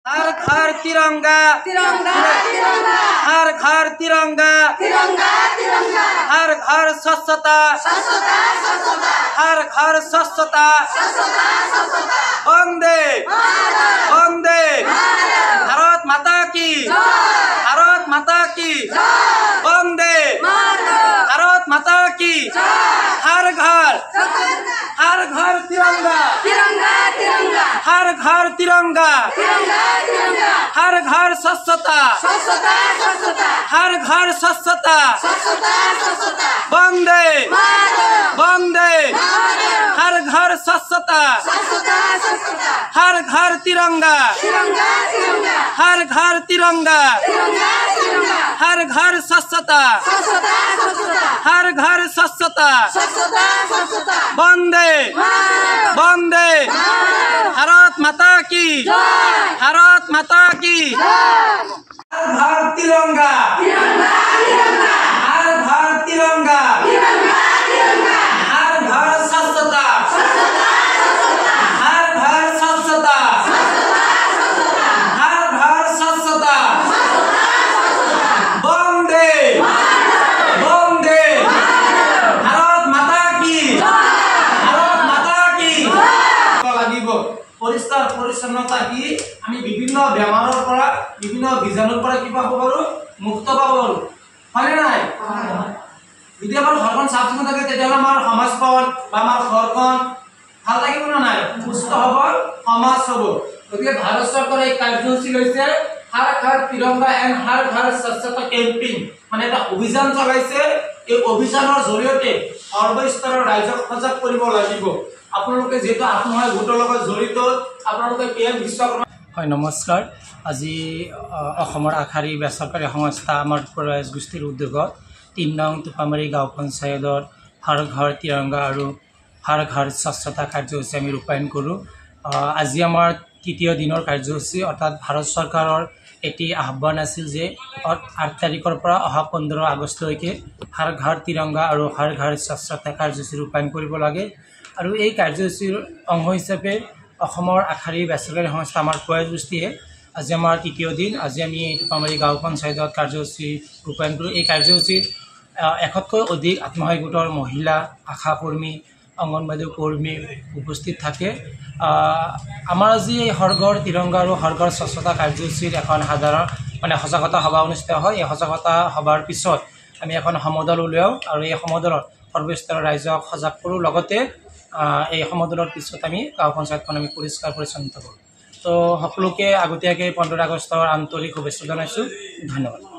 हर घर तिरंगा तिरंगा तिरंगा हर घर तिरंगा तिरंगा तिरंगा हर घर स्वच्छता स्वच्छता स्वच्छता हर घर स्वच्छता स्वच्छता स्वच्छता वंदे वंदे भारत माता की भारत माता की वंदे भारत माता की हर घर तिरंगा तिरंगा तिरंगा हर घर तिरंगा तिरंगा तिरंगा हर घर स्वच्छता स्वच्छता स्वच्छता हर घर स्वच्छता स्वच्छता स्वच्छता वंदे वंदे हर घर स्वच्छता स्वच्छता स्वच्छता हर घर तिरंगा तिरंगा तिरंगा हर घर तिरंगा तिरंगा तिरंगा हर घर स्वच्छता स्वच्छता स्वच्छता हर घर स्वच्छता स्वच्छता स्वच्छता वंदे वंदे भारत माता की भारत माता की हर घर तिरंगा तिरंगा तिरंगा हर घर तिरंगा तिरंगा तिरंगा हर घर स्वच्छता स्वच्छता स्वच्छता हर घर स्वच्छता हर घर स्वच्छता वंदे वंदे भारत माता की भारत माता की লাগিব পৰিষ্কাৰ পৰিচ্ছন্নতা কি আমি বিভিন্ন বেমাৰৰ পৰা বিভিন্ন বীজাণুৰ পৰা কি পাব পাৰো মুক্ত পাব পাৰো হয়নে নাই যদি আমাৰ ঘৰখন চাফ চিকুণ থাকে তেতিয়াহ'লে আমাৰ সমাজখন বা আমাৰ ঘৰখন ভাল লাগিব না নাই সুস্থ হ'ব সমাজ হ'ব গতিকে ভাৰত চৰকাৰে এই কাৰ্যসূচী লৈছে হৰ ঘৰ তিৰংগা এণ্ড হৰ ঘৰ স্বচ্ছতা কেম্পিং মানে এটা অভিযান চলাইছে এই অভিযানৰ জৰিয়তে সৰ্বস্তৰৰ ৰাইজক সজাগ কৰিব লাগিব আপোনালোকে যেটো আত্মসহায়ক গোটৰ লগত জড়িত আপোনালোকে PM বিশ্বকৰ্মা হয় নমস্কাৰ আজি অসমৰ আখাৰী বেচৰকাৰী সংস্থা আমাৰ প্ৰয়াস গোষ্ঠীৰ উদ্যোগত ৩ নং টোপামাৰী গাঁও পঞ্চায়তৰ হৰ ঘৰ তিৰংগা আৰু হৰ ঘৰ স্বচ্ছতা কাৰ্যসূচী আমি ৰূপায়ণ কৰোঁ আজি আমাৰ তৃতীয় দিনৰ কাৰ্যসূচী অৰ্থাৎ ভাৰত চৰকাৰৰ এটি আহ্বান আছিল যে ৮ তাৰিখৰ পৰা অহা ১৫ আগষ্টলৈকে হৰ ঘৰ তিৰংগা আৰু হৰ ঘৰ স্বচ্ছতা কাৰ্যসূচী ৰূপায়ণ কৰিব লাগে আৰু এই কাৰ্যসূচীৰ অংশ হিচাপে অসমৰ আখাৰী বেচৰকাৰী সংস্থা আমাৰ প্ৰয়াস গোষ্ঠীয়ে আজি আমাৰ তৃতীয় দিন আজি আমি টোপামাৰী গাঁও পঞ্চায়তত কাৰ্যসূচী ৰূপায়ণ কৰোঁ এই কাৰ্যসূচীত ১০০তকৈ অধিক আত্মসহায়ক গোটৰ মহিলা আশা কৰ্মী অংগনবাড়ী কৰ্মী উপস্থিত থাকে আমাৰ আজি এই হৰ ঘৰ তিৰংগা আৰু হৰ ঘৰ স্বচ্ছতা কাৰ্যসূচীৰ এখন সাধাৰণ মানে সজাগতা সভা অনুষ্ঠিত হয় এই সজাগতা সভাৰ পিছত আমি এখন সমদল উলিয়াওঁ আৰু এই সমদলত সৰ্বস্তৰৰ ৰাইজক সজাগ কৰোঁ লগতে এই সমদলৰ পিছত আমি গাঁও পঞ্চায়তখন আমি পৰিষ্কাৰ পৰিচ্ছন্নতা কৰোঁ তো সকলোকে আগতীয়াকৈ 15 আগষ্টৰ আন্তৰিক শুভেচ্ছা জনাইছোঁ ধন্যবাদ।